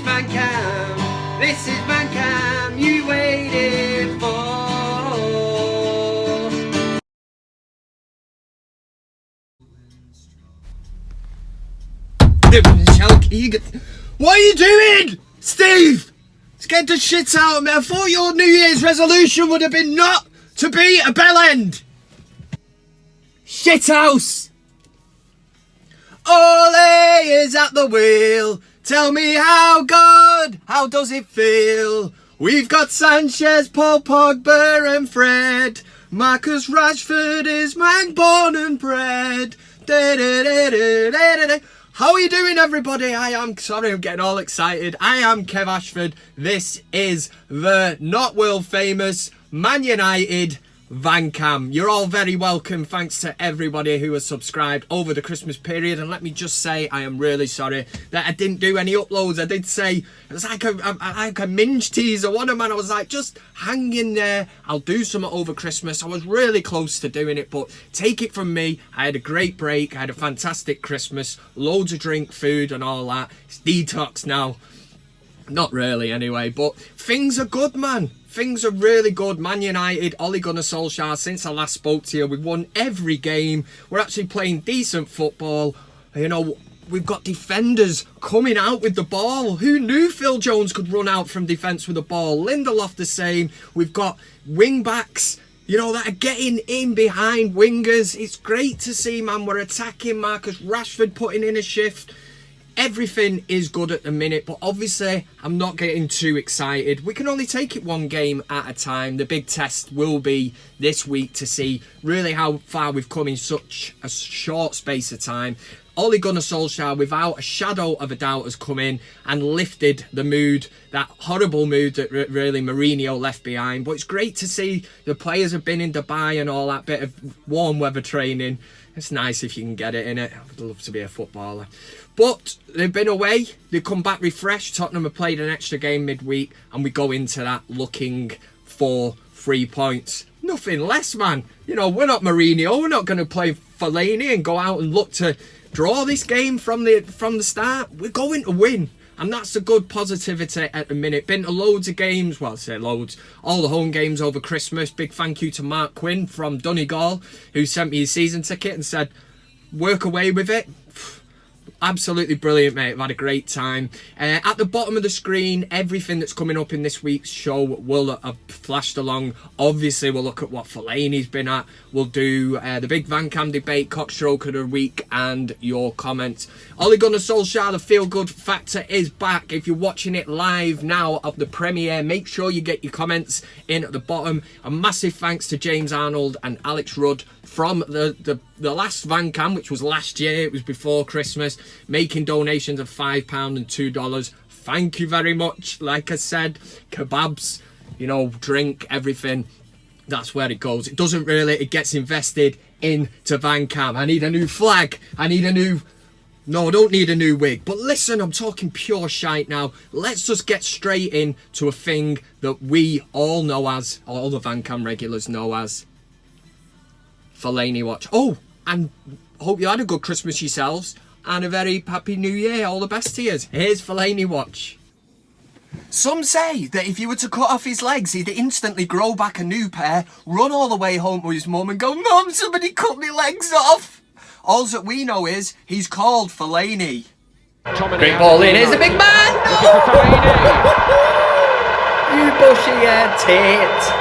Van Cam. This is Van Cam you waited for. What are you doing, Steve? Scared the shit out of me. I thought your New Year's resolution would have been not to be a bell end. Shithouse. Ole is at the wheel. Tell me how does it feel? We've got Sanchez, Paul Pogba and Fred. Marcus Rashford is man born and bred. How are you doing, everybody? I'm getting all excited. I am Kev Ashford. This is the not world famous Man United Van Cam. You're all very welcome. Thanks to everybody who has subscribed over the Christmas period. And let me just say, I am really sorry that I didn't do any uploads. I did say, it was like a minge teaser. One of them, I was like, just hang in there. I'll do something over Christmas. I was really close to doing it, but take it from me, I had a great break. I had a fantastic Christmas. Loads of drink, food and all that. It's detox now. Not really anyway, but things are good, man. Things are really good. Man United, Ole Gunnar Solskjaer, since I last spoke to you, we've won every game. We're actually playing decent football. You know, we've got defenders coming out with the ball. Who knew Phil Jones could run out from defence with the ball? Lindelof the same. We've got wing backs, you know, that are getting in behind wingers. It's great to see, man. We're attacking. Marcus Rashford putting in a shift. Everything is good at the minute, but obviously I'm not getting too excited. We can only take it one game at a time. The big test will be this week to see really how far we've come in such a short space of time. Ole Gunnar Solskjaer, without a shadow of a doubt, has come in and lifted the mood, that horrible mood that really Mourinho left behind. But it's great to see the players have been in Dubai and all that bit of warm weather training. It's nice if you can get it in it. I would love to be a footballer. But they've been away. They come back refreshed. Tottenham have played an extra game midweek. And we go into that looking for 3 points. Nothing less, man. You know, we're not Mourinho. We're not going to play Fellaini and go out and look to draw this game from the start. We're going to win. And that's a good positivity at the minute. Been to loads of games. Well, I say loads. All the home games over Christmas. Big thank you to Mark Quinn from Donegal, who sent me his season ticket and said, work away with it. Absolutely brilliant, mate. I've had a great time. At the bottom of the screen, everything that's coming up in this week's show will have flashed along. Obviously, we'll look at what Fellaini's been at. We'll do the big Van Cam debate, Cockstroker of the week, and your comments. Ole Gunnar Solskjaer, the feel-good factor is back. If you're watching it live now of the premiere, make sure you get your comments in at the bottom. A massive thanks to James Arnold and Alex Rudd from the last Van Cam, which was last year. It was before Christmas, making donations of £5 and $2. Thank you very much. Like I said, kebabs, you know, drink, everything, that's where it goes. It doesn't really, it gets invested into Van Cam. I need a new flag. I need a new... No, I don't need a new wig. But listen, I'm talking pure shite now. Let's just get straight into a thing that we all know as, all the Van Cam regulars know as, Fellaini watch. Oh, and hope you had a good Christmas yourselves and a very happy New Year. All the best to you. Here's Fellaini watch. Some say that if you were to cut off his legs, he'd instantly grow back a new pair, run all the way home to his mum and go, "Mum, somebody cut my legs off." All that we know is he's called Fellaini. Great ball in. Here's the big man. You bushy-haired tit.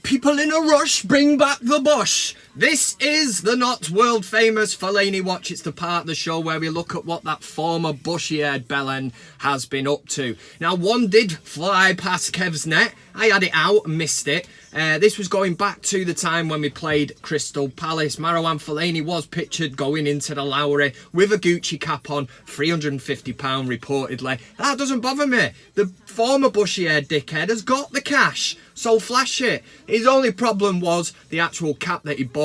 People in a rush, bring back the bush. This is the not world famous Fellaini watch. It's the part of the show where we look at what that former bushy-haired bellend has been up to. Now, one did fly past Kev's net. I had it out and missed it. This was going back to the time when we played Crystal Palace. Marouane Fellaini was pictured going into the Lowry with a Gucci cap on, £350 reportedly. That doesn't bother me. The former bushy-haired dickhead has got the cash, so flash it. His only problem was the actual cap that he bought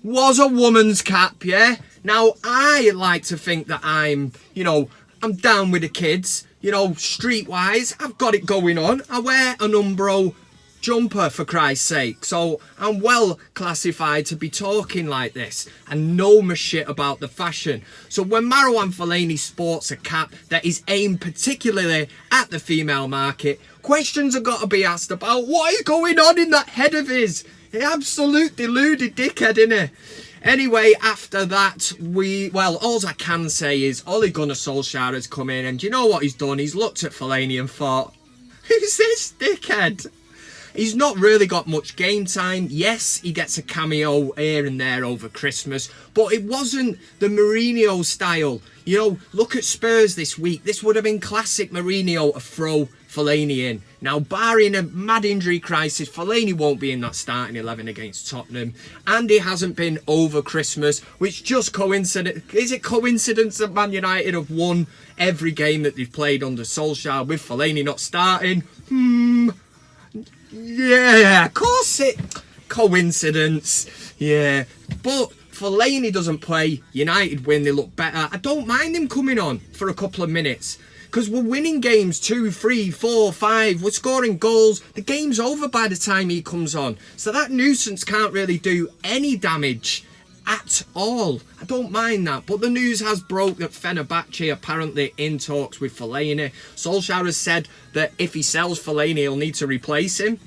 was a woman's cap, yeah? Now, I like to think that I'm down with the kids, streetwise. I've got it going on. I wear an Umbro jumper, for Christ's sake. So I'm well classified to be talking like this and know my shit about the fashion. So when Marouane Fellaini sports a cap that is aimed particularly at the female market, questions have got to be asked about what is going on in that head of his. He absolute deluded dickhead, innit? Anyway, after that, all I can say is Ole Gunnar Solskjaer has come in, and do you know what he's done? He's looked at Fellaini and thought, who's this dickhead? He's not really got much game time. Yes, he gets a cameo here and there over Christmas, but it wasn't the Mourinho style. You know, look at Spurs this week. This would have been classic Mourinho to throw Fellaini in. Now, barring a mad injury crisis, Fellaini won't be in that starting 11 against Tottenham. And it hasn't been over Christmas, which just coincidence. Is it coincidence that Man United have won every game that they've played under Solskjaer with Fellaini not starting? Yeah, of course it. Coincidence. Yeah. But Fellaini doesn't play. United win, they look better. I don't mind him coming on for a couple of minutes. Because we're winning games 2, 3, 4, 5. We're scoring goals. The game's over by the time he comes on. So that nuisance can't really do any damage at all. I don't mind that. But the news has broke that Fenerbahce apparently in talks with Fellaini. Solskjaer has said that if he sells Fellaini, he'll need to replace him.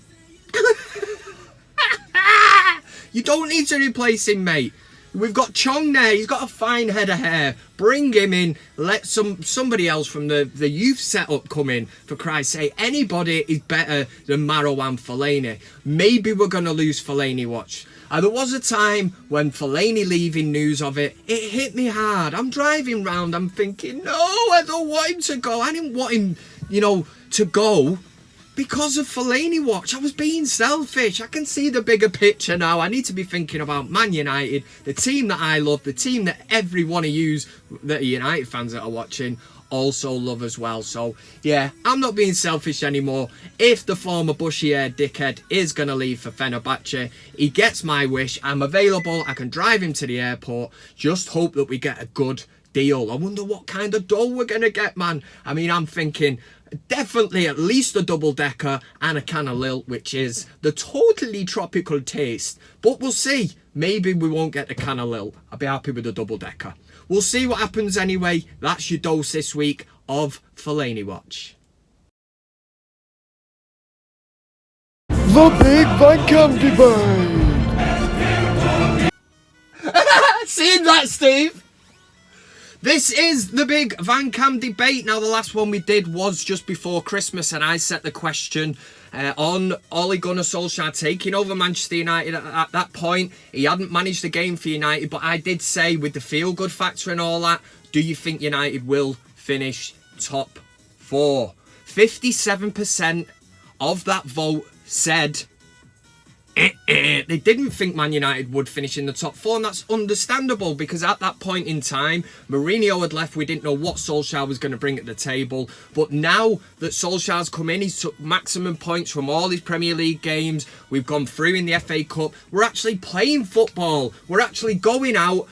You don't need to replace him, mate. We've got Chong there. He's got a fine head of hair. Bring him in. Let somebody else from the youth setup come in. For Christ's sake, anybody is better than Marouane Fellaini. Maybe we're going to lose Fellaini watch. There was a time when Fellaini leaving news of it hit me hard. I'm driving round. I'm thinking, no, I don't want him to go. I didn't want him, to go. Because of Fellaini watch, I was being selfish. I can see the bigger picture now. I need to be thinking about Man United, the team that I love, the team that every one of yous that are United fans that are watching also love as well. So, yeah, I'm not being selfish anymore. If the former bushy-haired dickhead is going to leave for Fenerbahce, he gets my wish. I'm available. I can drive him to the airport. Just hope that we get a good deal. I wonder what kind of dough we're going to get, man. I mean, I'm thinking definitely at least a double-decker and a can of Lilt, which is the totally tropical taste. But we'll see. Maybe we won't get the can of Lilt. I'll be happy with the double-decker. We'll see what happens anyway. That's your dose this week of Fellaini Watch. The Big Van Cam Debate! Seen that, Steve? This is the big Van Cam debate. Now, the last one we did was just before Christmas, and I set the question on Ole Gunnar Solskjaer taking over Manchester United. At that point, he hadn't managed the game for United, but I did say, with the feel-good factor and all that, do you think United will finish top 4? 57% of that vote said they didn't think Man United would finish in the top 4, and that's understandable because at that point in time, Mourinho had left. We didn't know what Solskjaer was going to bring at the table, but now that Solskjaer's come in, he's took maximum points from all his Premier League games. We've gone through in the FA Cup. We're actually playing football. We're actually going out,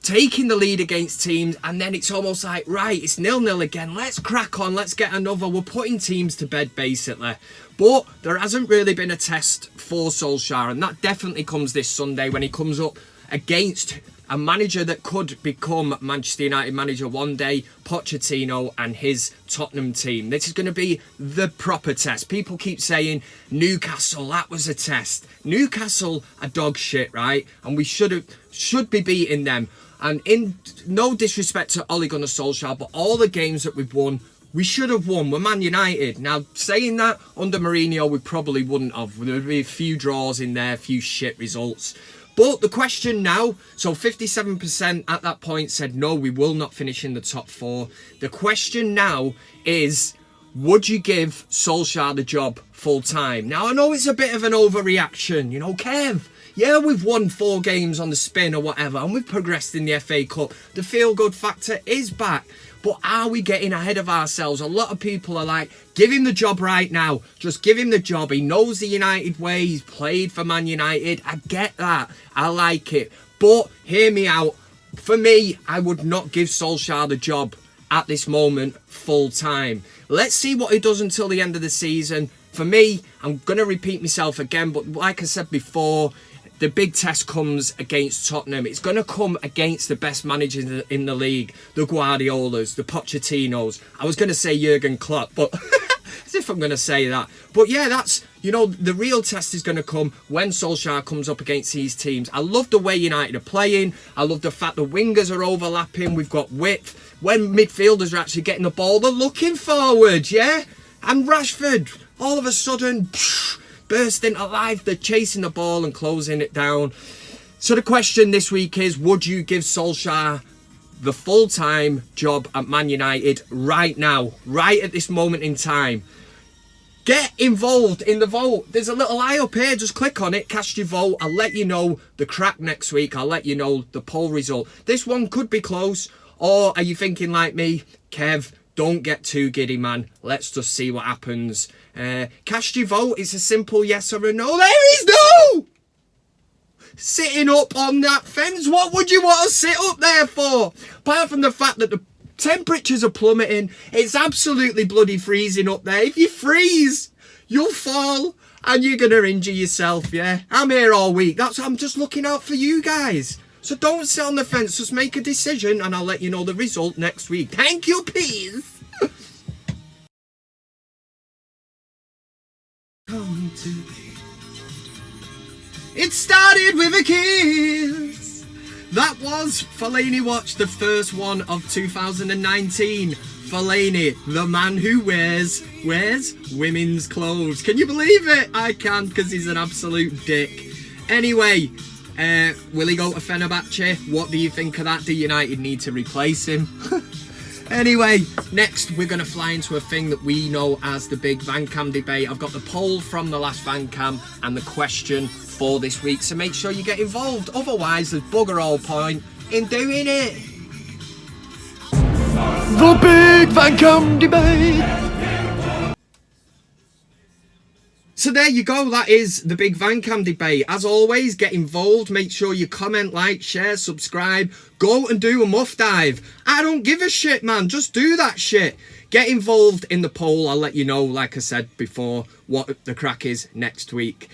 taking the lead against teams, and then it's almost like, right, it's 0-0 again. Let's crack on. Let's get another. We're putting teams to bed, basically. But there hasn't really been a test for Solskjaer, and that definitely comes this Sunday when he comes up against a manager that could become Manchester United manager one day, Pochettino and his Tottenham team. This is going to be the proper test. People keep saying, Newcastle, that was a test. Newcastle are dog shit, right? And we should be beating them. And in no disrespect to Ole Gunnar Solskjaer, but all the games that we've won, we should have won. We're Man United. Now, saying that, under Mourinho, we probably wouldn't have. There would be a few draws in there, a few shit results. But the question now, so 57% at that point said, no, we will not finish in the top 4. The question now is, would you give Solskjaer the job full time? Now, I know it's a bit of an overreaction. Kev, yeah, we've won 4 games on the spin or whatever, and we've progressed in the FA Cup. The feel-good factor is back. But are we getting ahead of ourselves? A lot of people are like, give him the job right now. Just give him the job. He knows the United way. He's played for Man United. I get that. I like it. But hear me out. For me, I would not give Solskjaer the job at this moment full time. Let's see what he does until the end of the season. For me, I'm going to repeat myself again, but like I said before, the big test comes against Tottenham. It's going to come against the best managers in the league. The Guardiolas, the Pochettinos. I was going to say Jurgen Klopp, but as if I'm going to say that. But yeah, that's, you know, the real test is going to come when Solskjaer comes up against these teams. I love the way United are playing. I love the fact the wingers are overlapping. We've got width. When midfielders are actually getting the ball, they're looking forward, yeah? And Rashford, all of a sudden, bursting to life. They're chasing the ball and closing it down. So the question this week is, would you give Solskjaer the full-time job at Man United right now, right at this moment in time? Get involved in the vote. There's a little eye up here. Just click on it, cast your vote. I'll let you know the crack next week. I'll let you know the poll result. This one could be close. Or are you thinking like me, Kev, don't get too giddy, man. Let's just see what happens. Cast your vote. It's a simple yes or a no. There is no! Sitting up on that fence. What would you want to sit up there for? Apart from the fact that the temperatures are plummeting. It's absolutely bloody freezing up there. If you freeze, you'll fall and you're going to injure yourself, yeah? I'm here all week. I'm just looking out for you guys. So don't sit on the fence, just make a decision and I'll let you know the result next week. Thank you, please. Come to me. It started with a kiss. That was Fellaini Watch, the first one of 2019. Fellaini, the man who wears women's clothes. Can you believe it? I can, because he's an absolute dick. Anyway, will he go to Fenerbahce? What do you think of that? Do United need to replace him? Anyway, next we're going to fly into a thing that we know as the big Van Cam debate. I've got the poll from the last Van Cam and the question for this week, so make sure you get involved. Otherwise, there's bugger all point in doing it. The big Van Cam debate. So there you go, that is the big Van Cam debate. As always, get involved, make sure you comment, like, share, subscribe, go and do a muff dive. I don't give a shit, man, just do that shit. Get involved in the poll, I'll let you know, like I said before, what the crack is next week.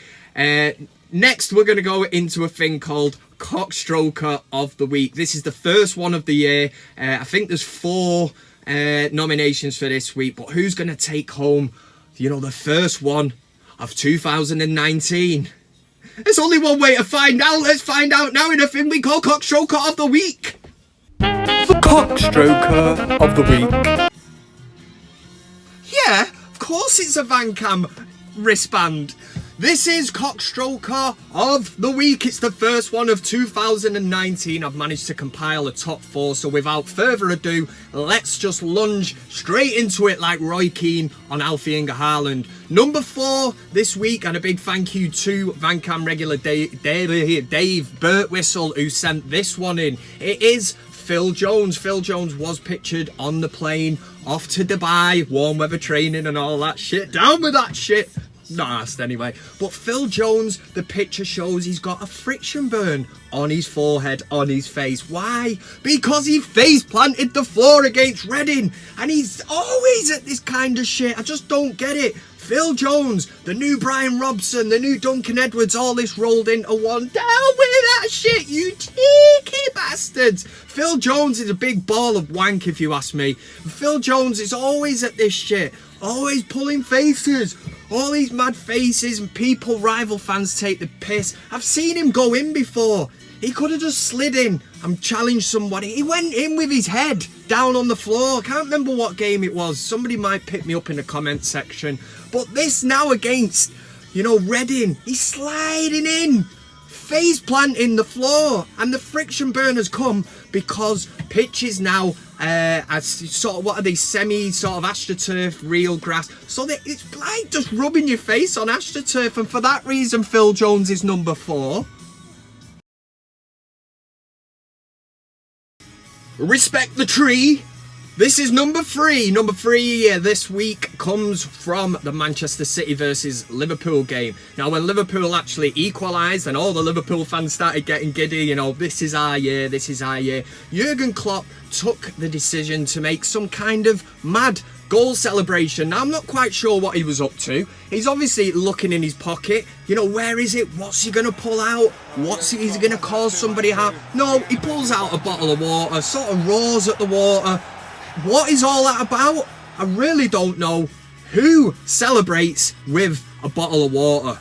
Next, we're going to go into a thing called Cockstroker of the Week. This is the first one of the year. I think there's 4 nominations for this week, but who's going to take home, you know, the first one of 2019? There's only one way to find out. Let's find out now in a thing we call Cockstroker of the Week. The Cockstroker of the Week. Yeah, of course it's a Van Cam wristband. This is Cockstroker of the Week. It's the first one of 2019. I've managed to compile a top 4, so without further ado, let's just lunge straight into it like Roy Keane on Alfie Inga Haaland. Number 4 this week, and a big thank you to Van Cam regular Dave Birtwhistle, who sent this one in. It is Phil Jones. Phil Jones was pictured on the plane off to Dubai, warm weather training and all that shit. Down with that shit. Not asked anyway. But Phil Jones, the picture shows he's got a friction burn on his forehead, on his face. Why? Because he face planted the floor against Reading, and he's always at this kind of shit. I just don't get it. Phil Jones, the new Brian Robson, the new Duncan Edwards, all this rolled into one. Down with that shit, you cheeky bastards. Phil Jones is a big ball of wank, if you ask me. Phil Jones is always at this shit, always pulling faces. All these mad faces and people, rival fans take the piss. I've seen him go in before. He could have just slid in and challenged somebody. He went in with his head down on the floor. I can't remember what game it was. Somebody might pick me up in the comment section. But this now against, you know, Reading. He's sliding in, face planting the floor. And the friction burn has come because pitches now as sort of, what are they, semi sort of astroturf, real grass, so that it's like just rubbing your face on astroturf, and for that reason Phil Jones is number 4. Respect the tree. This is number three. Number three this week comes from the Manchester City versus Liverpool game. Now, when Liverpool actually equalised and all the Liverpool fans started getting giddy, you know, this is our year, this is our year, Jurgen Klopp took the decision to make some kind of mad goal celebration. Now, I'm not quite sure what he was up to. He's obviously looking in his pocket. You know, where is it? What's he going to pull out? Is he going to cause somebody harm? No, he pulls out a bottle of water, sort of roars at the water. What is all that about? I really don't know. Who celebrates with a bottle of water?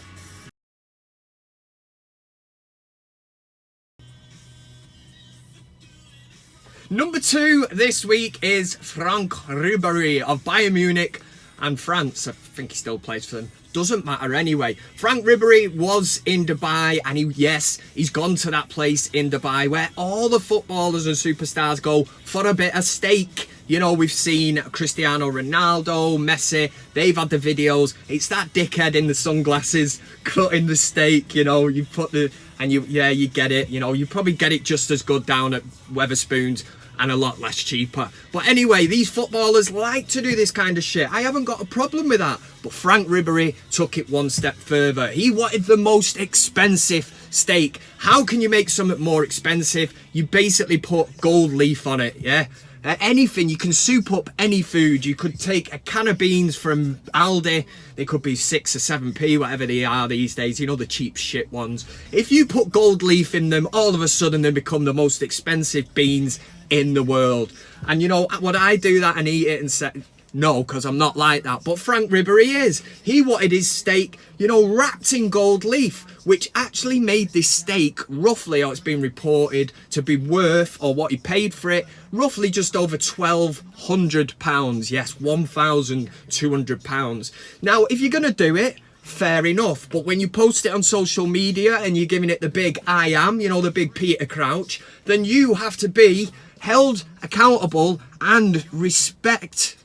Number two this week is Franck Ribéry of Bayern Munich and France. I think he still plays for them. Doesn't matter anyway. Franck Ribéry was in Dubai, and he's gone to that place in Dubai where all the footballers and superstars go for a bit of steak. You know, we've seen Cristiano Ronaldo, Messi, they've had the videos. It's that dickhead in the sunglasses cutting the steak, you know, you put the, and you get it, you know, you probably get it just as good down at Wetherspoons and a lot less cheaper. But anyway, these footballers like to do this kind of shit. I haven't got a problem with that. But Franck Ribéry took it one step further. He wanted the most expensive steak. How can you make something more expensive? You basically put gold leaf on it, yeah? Anything, you can soup up any food. You could take a can of beans from Aldi, they could be 6 or 7p, whatever they are these days, you know, the cheap shit ones. If you put gold leaf in them, all of a sudden they become the most expensive beans in the world. And you know, would I do that and eat it and say, no, because I'm not like that. But Franck Ribéry is. He wanted his steak, you know, wrapped in gold leaf, which actually made this steak roughly, or it's been reported to be worth, or what he paid for it, roughly just over £1,200. Yes, £1,200. Now, if you're going to do it, fair enough. But when you post it on social media and you're giving it the big I am, you know, the big Peter Crouch, then you have to be held accountable and respect.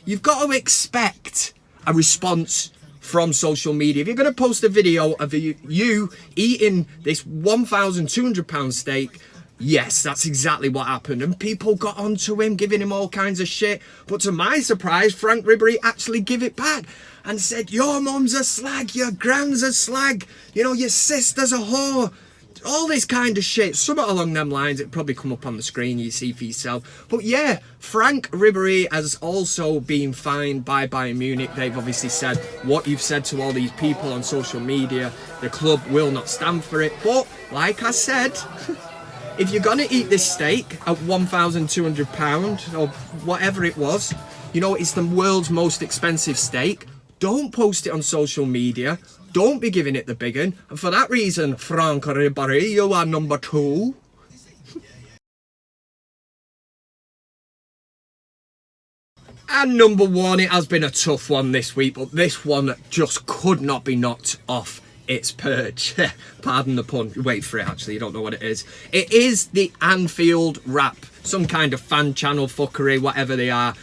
You've got to expect a response from social media. If you're going to post a video of you eating this £1,200 steak, yes, that's exactly what happened. And people got onto him, giving him all kinds of shit. But to my surprise, Franck Ribéry actually gave it back and said, your mum's a slag, your gran's a slag, you know, your sister's a whore. All this kind of shit, something along them lines. It'll probably come up on the screen, you see for yourself. But yeah, Franck Ribéry has also been fined by Bayern Munich. They've obviously said what you've said to all these people on social media, the club will not stand for it. But like I said, if you're gonna eat this steak at £1,200 or whatever it was, you know, it's the world's most expensive steak, don't post it on social media. Don't be giving it the big one. And for that reason, Franck Ribéry, you are number two. And number one, it has been a tough one this week, but this one just could not be knocked off its perch. Pardon the pun. Wait for it, actually. You don't know what it is. It is the Anfield Rap. Some kind of fan channel fuckery, whatever they are,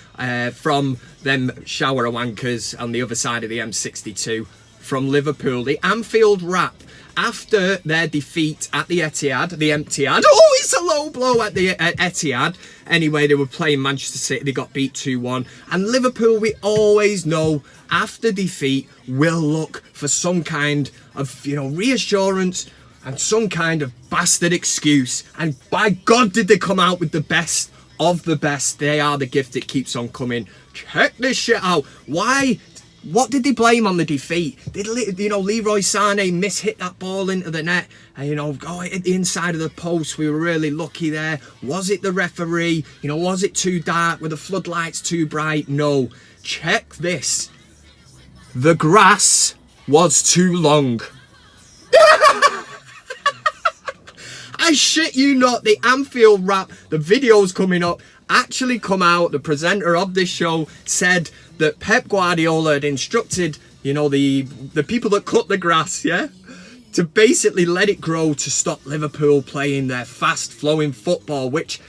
from them shower wankers on the other side of the M62. From Liverpool, the Anfield Rap, after their defeat at the Etihad, oh, it's a low blow at the Etihad. Anyway, they were playing Manchester City, they got beat 2-1. And Liverpool, we always know, after defeat, will look for some kind of, you know, reassurance and some kind of bastard excuse. And by God, did they come out with the best of the best. They are the gift that keeps on coming. Check this shit out. Why? What did they blame on the defeat? Did, you know, Leroy Sané mishit that ball into the net? And, you know, go hit the inside of the post. We were really lucky there. Was it the referee? You know, was it too dark? Were the floodlights too bright? No. Check this. The grass was too long. I shit you not. The Anfield Rap, the video's coming up, actually come out. The presenter of this show said that Pep Guardiola had instructed, you know, the people that cut the grass, yeah, to basically let it grow to stop Liverpool playing their fast-flowing football, which,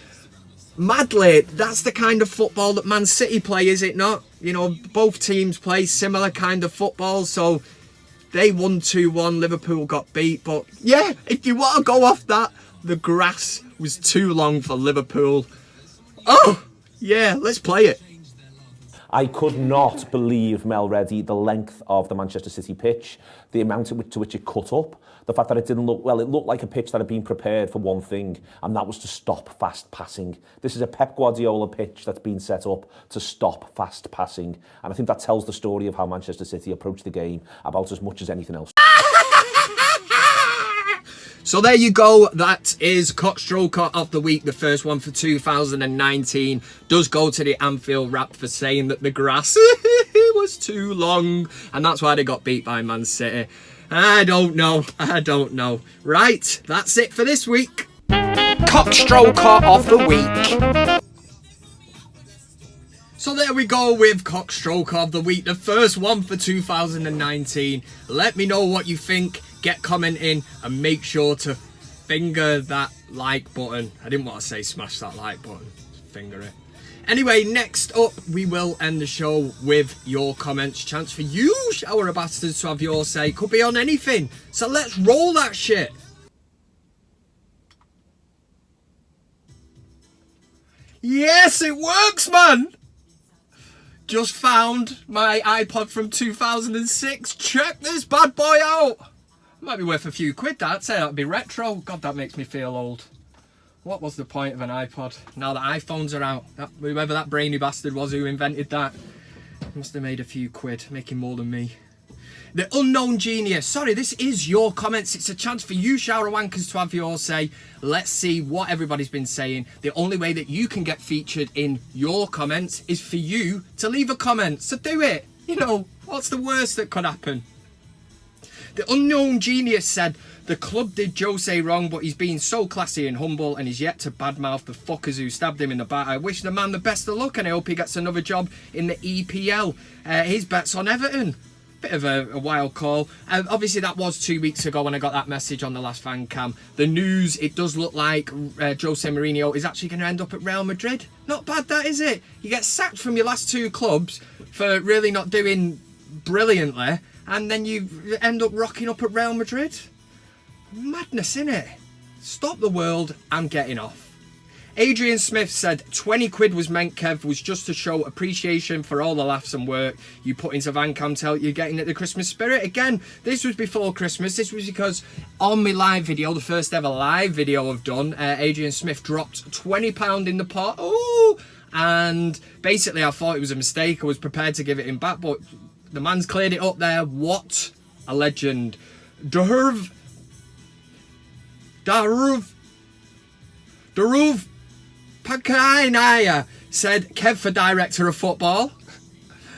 madly, that's the kind of football that Man City play, is it not? You know, both teams play similar kind of football, so they won 2-1, Liverpool got beat, but yeah, if you want to go off that, the grass was too long for Liverpool. Oh, Yeah, let's play it. I could not believe, Mel Reddy, the length of the Manchester City pitch, the amount to which it cut up, the fact that it didn't look, well, it looked like a pitch that had been prepared for one thing, and that was to stop fast passing. This is a Pep Guardiola pitch that's been set up to stop fast passing, and I think that tells the story of how Manchester City approach the game about as much as anything else. So there you go, that is Cockstroker of the Week, the first one for 2019. Does go to the Anfield Rap for saying that the grass was too long, and that's why they got beat by Man City. I don't know. Right, that's it for this week. Cockstroker of the Week. So there we go with Cockstroker of the Week, the first one for 2019. Let me know what you think. Get commenting and make sure to finger that like button. I didn't want to say smash that like button. Finger it. Anyway, next up, we will end the show with your comments. Chance for you, shower of bastards, to have your say. Could be on anything. So let's roll that shit. Yes, it works, man. Just found my iPod from 2006. Check this bad boy out. Might be worth a few quid, that. I'd say that'd be retro. God, that makes me feel old. What was the point of an iPod? Now that iPhones are out, whoever that brainy bastard was who invented that must have made a few quid, making more than me. The Unknown Genius. Sorry, this is your comments. It's a chance for you, shower wankers, to have your say. Let's see what everybody's been saying. The only way that you can get featured in your comments is for you to leave a comment. So do it. You know, what's the worst that could happen? The Unknown Genius said, the club did Jose wrong, but he's been so classy and humble and he's yet to badmouth the fuckers who stabbed him in the back. I wish the man the best of luck and I hope he gets another job in the EPL. His bet's on Everton. Bit of a wild call. Obviously, that was 2 weeks ago when I got that message on the last fan cam. The news, it does look like Jose Mourinho is actually going to end up at Real Madrid. Not bad, that, is it? You get sacked from your last two clubs for really not doing brilliantly, and then you end up rocking up at Real Madrid. Madness, innit? Stop the world, I'm getting off. Adrian Smith said 20 quid was meant, Kev, was just to show appreciation for all the laughs and work you put into Van Cam to help you getting at the Christmas spirit. Again, this was before Christmas. This was because on my live video, the first ever live video I've done, Adrian Smith dropped £20 in the pot. Ooh! And basically I thought it was a mistake. I was prepared to give it him back, but the man's cleared it up there. What a legend. Daruv Pakainaya said, Kev for director of football.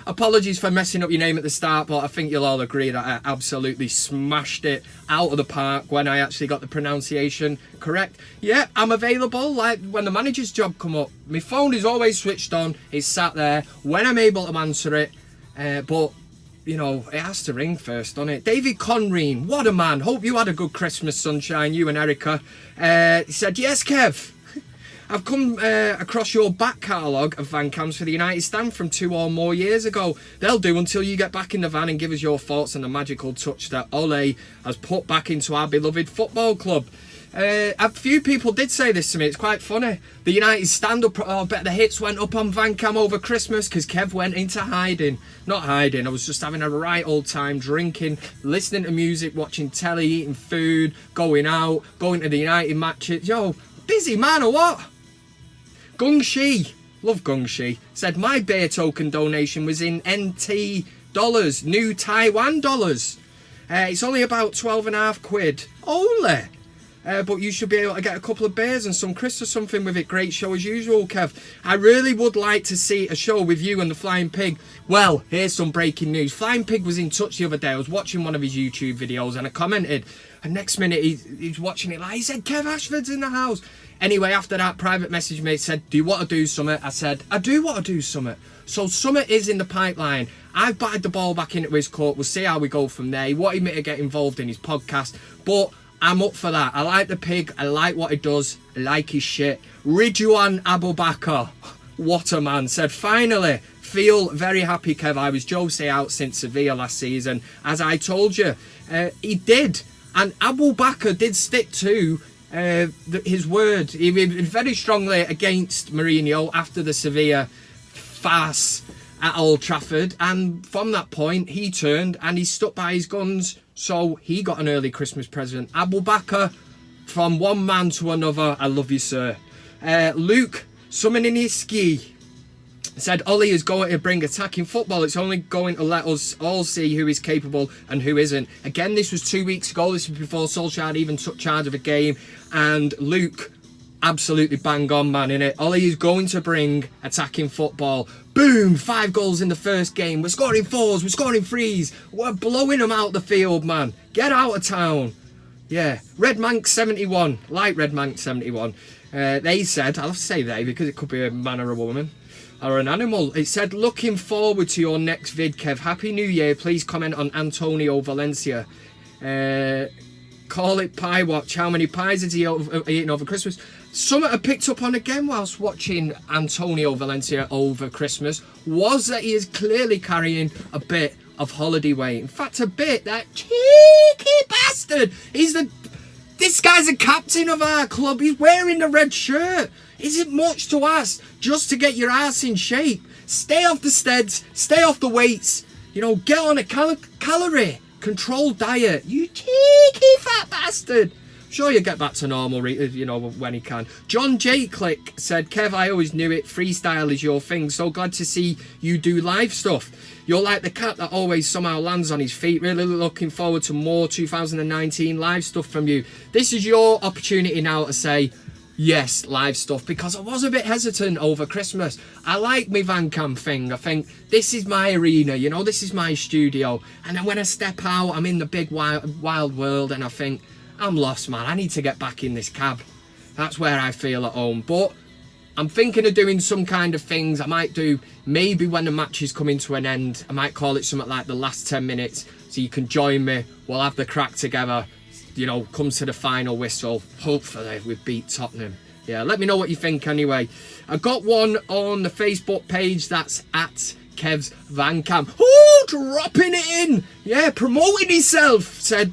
Apologies for messing up your name at the start, but I think you'll all agree that I absolutely smashed it out of the park when I actually got the pronunciation correct. Yeah, I'm available like when the manager's job come up. My phone is always switched on. It's sat there when I'm able to answer it. But, you know, it has to ring first, doesn't it? David Conreen, what a man. Hope you had a good Christmas, sunshine, you and Erica. He said, yes, Kev. I've come across your back catalogue of van cams for the United stand from 2 or more years ago. They'll do until you get back in the van and give us your thoughts on the magical touch that Ole has put back into our beloved football club. A few people did say this to me. It's quite funny. The United stand-up, I bet the hits went up on Van Cam over Christmas because Kev went into hiding. Not hiding, I was just having a right old time drinking, listening to music, watching telly, eating food, going out, going to the United matches. Yo, busy man or what? Gung Shi, love Gung Shi, said my beer token donation was in NT dollars, new Taiwan dollars. It's only about 12.5 quid. Only. But you should be able to get a couple of beers and some crisps or something with it. Great show as usual, Kev. I really would like to see a show with you and the Flying Pig. Well, here's some breaking news. Flying Pig was in touch the other day. I was watching one of his YouTube videos and I commented. And next minute he's watching it like, he said, Kev Ashford's in the house. Anyway, after that, private message me said, do you want to do something? I said, I do want to do something. So something is in the pipeline. I've batted the ball back into his court. We'll see how we go from there. He wanted me to get involved in his podcast, but I'm up for that. I like the pig. I like what he does. I like his shit. Ridwan Abubakar, what a man, said, finally, feel very happy, Kev. I was Jose out since Sevilla last season. As I told you, he did. And Abubakar did stick to his word. He was very strongly against Mourinho after the Sevilla farce at Old Trafford, and from that point he turned and he stuck by his guns, so he got an early Christmas present. Abu Bakr, from one man to another, I love you, sir. Luke Sumininiski said Ole is going to bring attacking football. It's only going to let us all see who is capable and who isn't. Again, this was 2 weeks ago. This was before Solskjaer even took charge of a game. And Luke, absolutely bang on, man, innit? Ole is going to bring attacking football. Boom! 5 goals in the first game. We're scoring 4s. We're scoring 3s. We're blowing them out the field, man. Get out of town. Yeah. Red Mank 71. Like Red Mank 71. They said, I'll have to say they because it could be a man or a woman. Or an animal. It said, looking forward to your next vid, Kev. Happy New Year. Please comment on Antonio Valencia. Call it Pie Watch. How many pies has he eaten over Christmas? Something I picked up on again whilst watching Antonio Valencia over Christmas was that he is clearly carrying a bit of holiday weight. In fact, a bit. That cheeky bastard. This guy's a captain of our club. He's wearing the red shirt. Is it much to ask just to get your ass in shape? Stay off the steads, stay off the weights, get on a calorie controlled diet. You cheeky fat bastard. I'm sure you'll get back to normal, when he can. John J. Click said, Kev, I always knew it. Freestyle is your thing. So glad to see you do live stuff. You're like the cat that always somehow lands on his feet. Really looking forward to more 2019 live stuff from you. This is your opportunity now to say, yes, live stuff, because I was a bit hesitant over Christmas. I like my Van Cam thing. I think this is my arena, this is my studio. And then when I step out, I'm in the big wild world and I think, I'm lost, man. I need to get back in this cab. That's where I feel at home. But I'm thinking of doing some kind of things. I might do, maybe when the match is coming to an end, I might call it something like the last 10 minutes. So you can join me. We'll have the crack together. Come to the final whistle. Hopefully we beat Tottenham. Yeah, let me know what you think anyway. I got one on the Facebook page that's at Kev's Van Cam. Oh, dropping it in. Yeah, promoting himself, said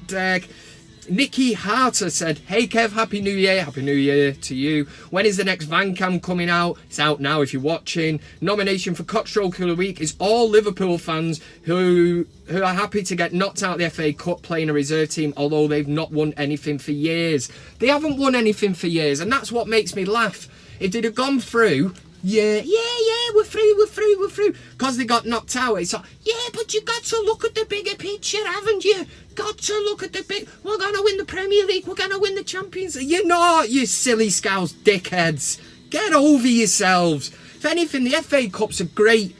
Nikki Harter said, hey Kev, Happy New Year. Happy New Year to you. When is the next Van Cam coming out? It's out now if you're watching. Nomination for Cockstroker of the Week is all Liverpool fans who are happy to get knocked out of the FA Cup playing a reserve team, although they've not won anything for years. They haven't won anything for years, and that's what makes me laugh. If they'd have gone through, yeah, we're through. Because they got knocked out. It's like, yeah, but you got to look at the bigger picture, haven't you? Got to look at the big... We're going to win the Premier League. We're going to win the Champions League. You're not, you silly Scouse dickheads. Get over yourselves. If anything, the FA Cup's a great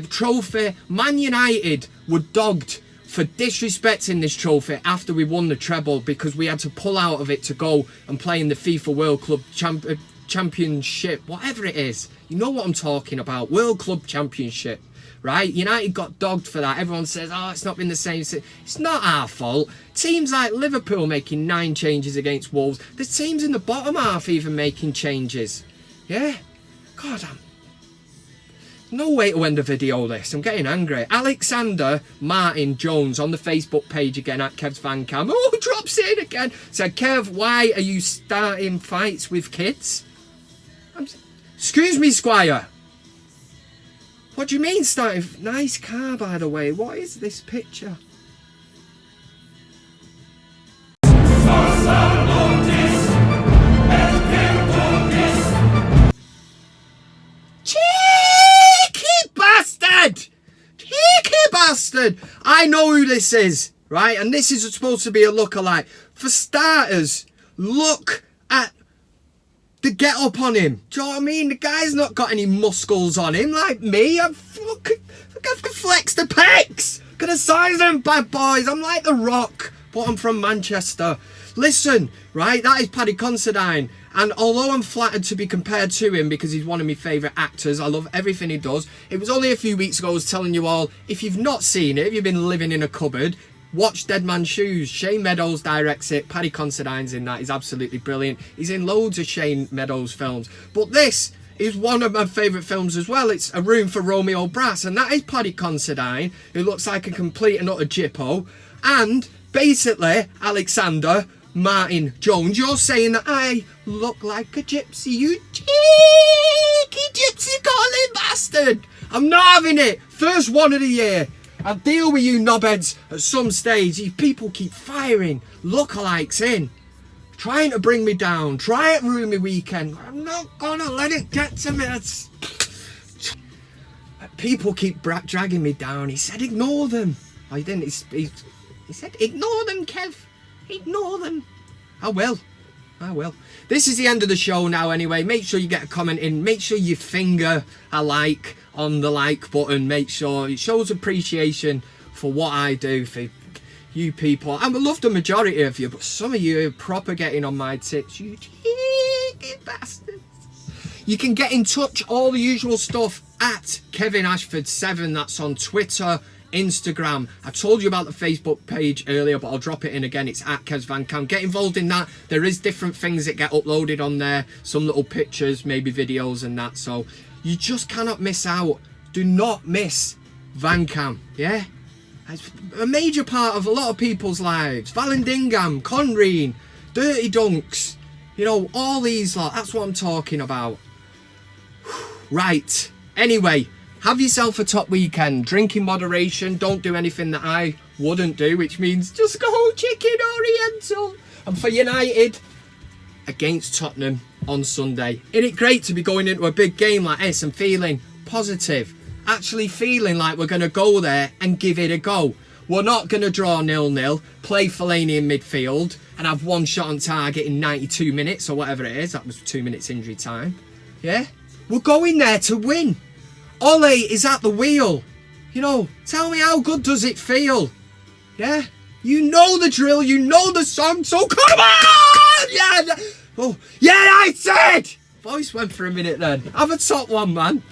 trophy. Man United were dogged for disrespecting this trophy after we won the treble because we had to pull out of it to go and play in the FIFA World Club Championship, whatever it is. You know what I'm talking about. World Club Championship, right? United got dogged for that. Everyone says, oh, it's not been the same. It's not our fault. Teams like Liverpool making 9 changes against Wolves. The teams in the bottom half even making changes. Yeah? God, no way to end the video this. I'm getting angry. Alexander Martin Jones on the Facebook page again at Kev's Van Cam. Oh, drops in again. Said, Kev, why are you starting fights with kids? Excuse me, Squire. What do you mean starting? Nice car, by the way. What is this picture? Cheeky bastard! I know who this is, right? And this is supposed to be a lookalike. For starters, look at the get up on him. Do you know what I mean? The guy's not got any muscles on him like me. I've flexed the pecs. Gonna size them bad boys. I'm like The Rock, but I'm from Manchester. Listen, right? That is Paddy Considine. And although I'm flattered to be compared to him because he's one of my favourite actors, I love everything he does. It was only a few weeks ago I was telling you all, if you've not seen it, if you've been living in a cupboard, watch Dead Man's Shoes. Shane Meadows directs it. Paddy Considine's in that. He's absolutely brilliant. He's in loads of Shane Meadows films. But this is one of my favourite films as well. It's A Room for Romeo Brass. And that is Paddy Considine, who looks like a complete and utter jippo. And basically, Alexander Martin Jones, you're saying that I look like a gypsy, you cheeky gypsy calling bastard. I'm not having it. First one of the year. I'll deal with you knobheads at some stage. These people keep firing lookalikes in, trying to bring me down, try to ruin my weekend. I'm not gonna let it get to me. People keep dragging me down. He said ignore them. I didn't. He said ignore them, Kev. Ignore them. I will. This is the end of the show now anyway. Make sure you get a comment in. Make sure you finger a like on the like button. Make sure it shows appreciation for what I do for you people. I love the majority of you, but some of you are proper getting on my tits. You cheeky bastards. You can get in touch, all the usual stuff, at Kevin Ashford 7. That's on Twitter, Instagram. I told you about the Facebook page earlier, but I'll drop it in again. It's at Kevs Van Cam. Get involved in that. There is different things that get uploaded on there. Some little pictures, maybe videos and that. So you just cannot miss out. Do not miss Van Cam, yeah? It's a major part of a lot of people's lives. Vallandigham, Conreen, Dirty Dunks, you know, all these lot. That's what I'm talking about. Right. Anyway, have yourself a top weekend. Drink in moderation. Don't do anything that I wouldn't do, which means just go chicken oriental. And for United against Tottenham on Sunday. Isn't it great to be going into a big game like this and feeling positive? Actually feeling like we're going to go there and give it a go. We're not going to draw 0-0, play Fellaini in midfield and have one shot on target in 92 minutes or whatever it is. That was 2 minutes injury time. Yeah? We're going there to win. Ole is at the wheel. You know, tell me how good does it feel? Yeah? You know the drill, you know the song, so come on! Yeah! Oh, yeah, I said! Voice went for a minute then. Have a top one, man.